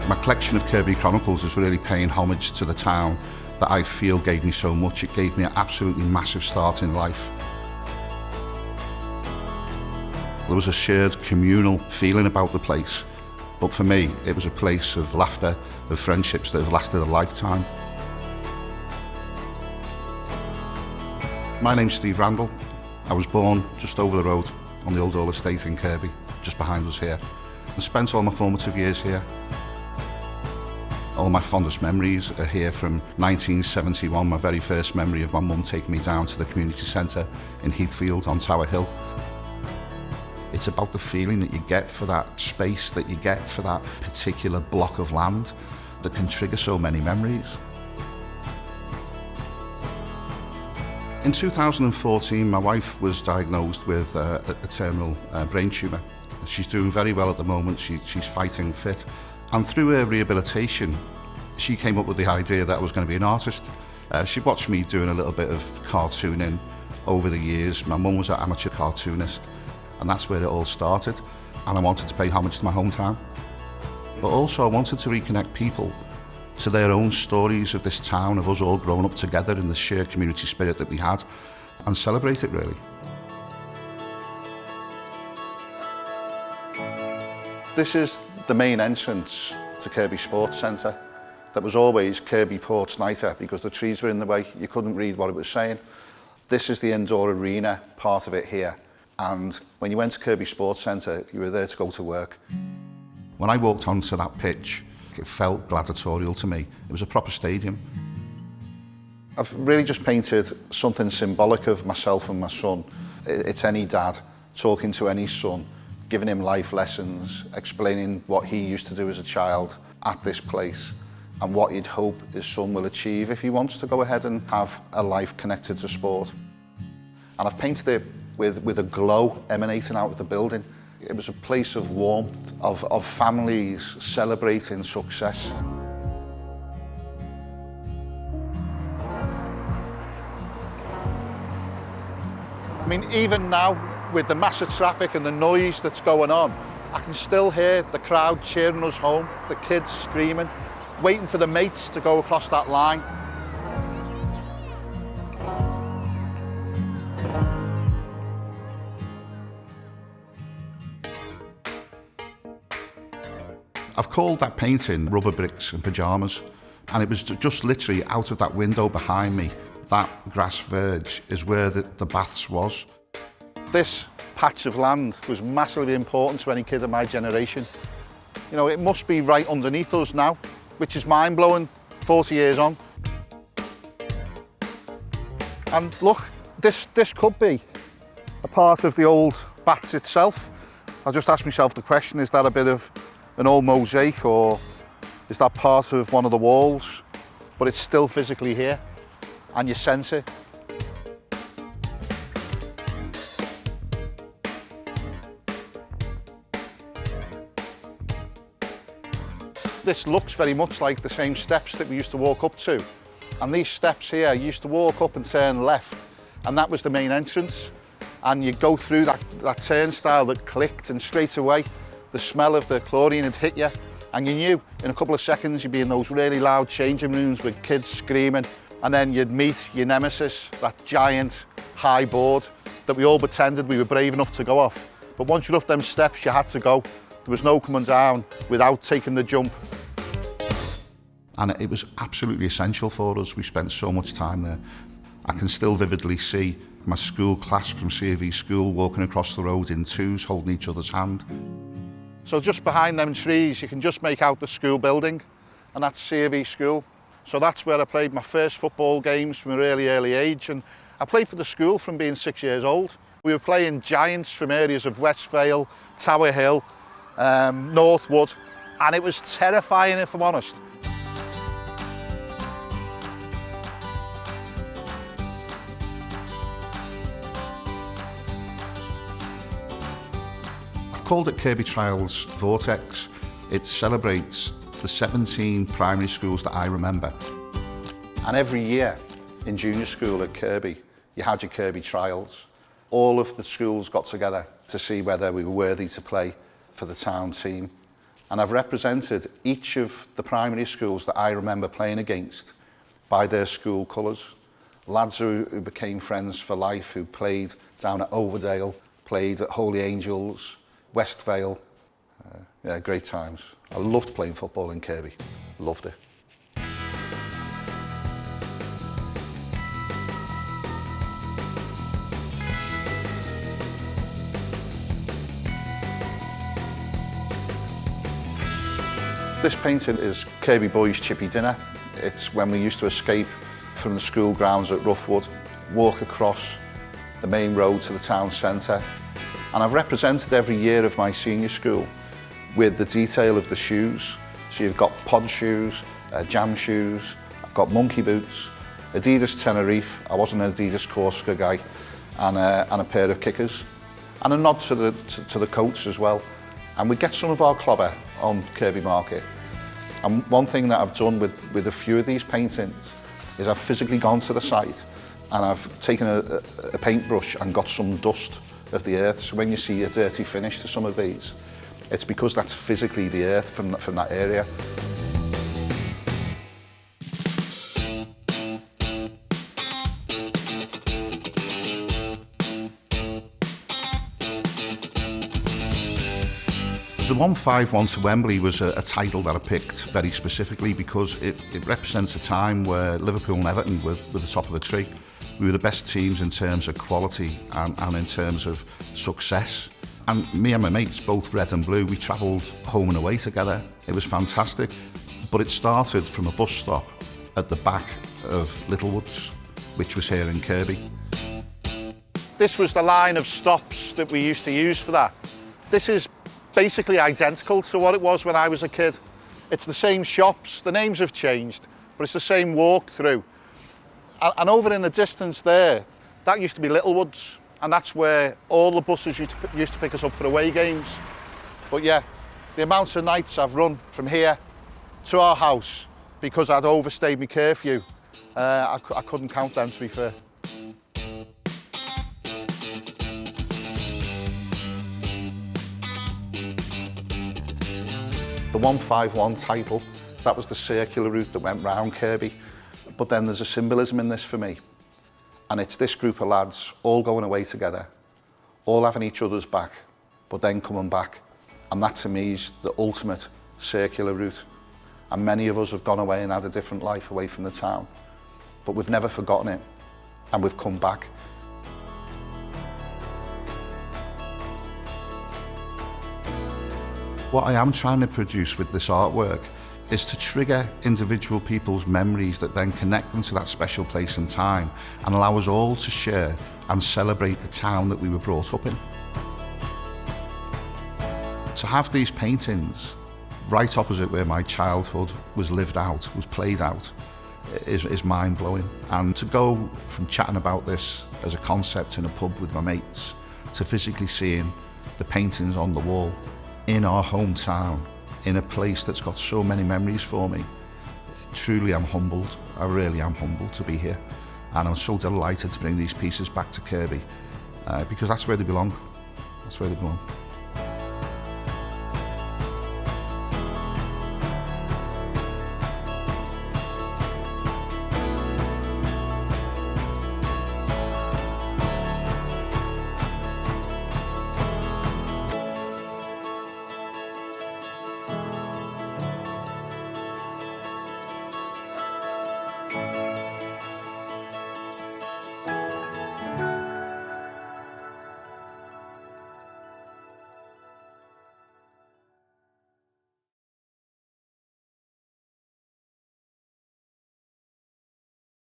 My collection of Kirby Chronicles is really paying homage to the town that I feel gave me so much. It gave me an absolutely massive start in life. There was a shared communal feeling about the place, but for me, it was a place of laughter, of friendships that have lasted a lifetime. My name's Steve Randall. I was born just over the road on the old estate in Kirkby, just behind us here. I spent all my formative years here. All my fondest memories are here from 1971, my very first memory of my mum taking me down to the community centre in Heathfield on Tower Hill. It's about the feeling that you get for that space, that you get for that particular block of land that can trigger so many memories. In 2014, my wife was diagnosed with a terminal brain tumour. She's doing very well at the moment, she's fighting fit. And through her rehabilitation, she came up with the idea that I was going to be an artist. She watched me doing a little bit of cartooning over the years. My mum was an amateur cartoonist, and that's where it all started. And I wanted to pay homage to my hometown. But also I wanted to reconnect people to their own stories of this town, of us all growing up together in the shared community spirit that we had, and celebrate it really. This is the main entrance to Kirkby Sports Centre. That was always Kirkby Ports Nighter because the trees were in the way, you couldn't read what it was saying. This is the indoor arena part of it here, and when you went to Kirkby Sports Centre, you were there to go to work. When I walked onto that pitch, it felt gladiatorial to me. It was a proper stadium. I've really just painted something symbolic of myself and my son. It's any dad talking to any son, giving him life lessons, explaining what he used to do as a child at this place and what he'd hope his son will achieve if he wants to go ahead and have a life connected to sport. And I've painted it with a glow emanating out of the building. It was a place of warmth, of families celebrating success. I mean, even now, with the massive traffic and the noise that's going on, I can still hear the crowd cheering us home, the kids screaming, waiting for the mates to go across that line. I've called that painting Rubber Bricks and Pyjamas, and it was just literally out of that window behind me, that grass verge is where the baths was. This patch of land was massively important to any kid of my generation. You know, it must be right underneath us now, which is mind-blowing 40 years on. And look, this could be a part of the old baths itself. I just asked myself the question, is that a bit of an old mosaic, or is that part of one of the walls? But it's still physically here, and you sense it. This looks very much like the same steps that we used to walk up to. And these steps here, you used to walk up and turn left, and that was the main entrance. And you go through that turnstile that clicked, and straight away, the smell of the chlorine had hit you, and you knew in a couple of seconds you'd be in those really loud changing rooms with kids screaming, and then you'd meet your nemesis, that giant high board that we all pretended we were brave enough to go off. But once you're up them steps, you had to go. There was no coming down without taking the jump. And it was absolutely essential for us. We spent so much time there. I can still vividly see my school class from CAV school walking across the road in twos, holding each other's hand. So just behind them trees, you can just make out the school building, and that's CAV school. So that's where I played my first football games from a really early age, and I played for the school from being 6 years old. We were playing giants from areas of Westvale, Tower Hill, Northwood, and it was terrifying, if I'm honest. I've called it Kirby Trials Vortex. It celebrates the 17 primary schools that I remember. And every year in junior school at Kirkby, you had your Kirby Trials. All of the schools got together to see whether we were worthy to play for the town team. And I've represented each of the primary schools that I remember playing against by their school colours. Lads who became friends for life, who played down at Overdale, played at Holy Angels, West Vale. Yeah, great times. I loved playing football in Kirkby. Loved it. This painting is Kirby Boys' Chippy Dinner. It's when we used to escape from the school grounds at Roughwood, walk across the main road to the town centre. And I've represented every year of my senior school with the detail of the shoes. So you've got pod shoes, jam shoes, I've got monkey boots, Adidas Tenerife, I wasn't an Adidas Corsica guy, and a pair of kickers. And a nod to the coats as well. And we get some of our clobber on Kirkby Market. And one thing that I've done with a few of these paintings is I've physically gone to the site and I've taken a paintbrush and got some dust of the earth. So when you see a dirty finish to some of these, it's because that's physically the earth from that area. The 151 to Wembley was a title that I picked very specifically because it represents a time where Liverpool and Everton were the top of the tree. We were the best teams in terms of quality and in terms of success. And me and my mates, both red and blue, we travelled home and away together. It was fantastic. But it started from a bus stop at the back of Littlewoods, which was here in Kirkby. This was the line of stops that we used to use for that. This is basically identical to what it was when I was a kid. It's the same shops, the names have changed, but it's the same walk through. And over in the distance there, that used to be Littlewoods, and that's where all the buses used to pick us up for away games. But yeah, the amount of nights I've run from here to our house because I'd overstayed my curfew, I couldn't count them, to be fair. The 151 title, that was the circular route that went round Kirkby. But then there's a symbolism in this for me. And it's this group of lads all going away together, all having each other's back, but then coming back. And that to me is the ultimate circular route. And many of us have gone away and had a different life away from the town. But we've never forgotten it, and we've come back. What I am trying to produce with this artwork is to trigger individual people's memories that then connect them to that special place and time and allow us all to share and celebrate the town that we were brought up in. To have these paintings right opposite where my childhood was lived out, was played out, is mind-blowing. And to go from chatting about this as a concept in a pub with my mates to physically seeing the paintings on the wall in our hometown, in a place that's got so many memories for me. Truly I'm humbled, I really am humbled to be here. And I'm so delighted to bring these pieces back to Kirkby because that's where they belong, that's where they belong.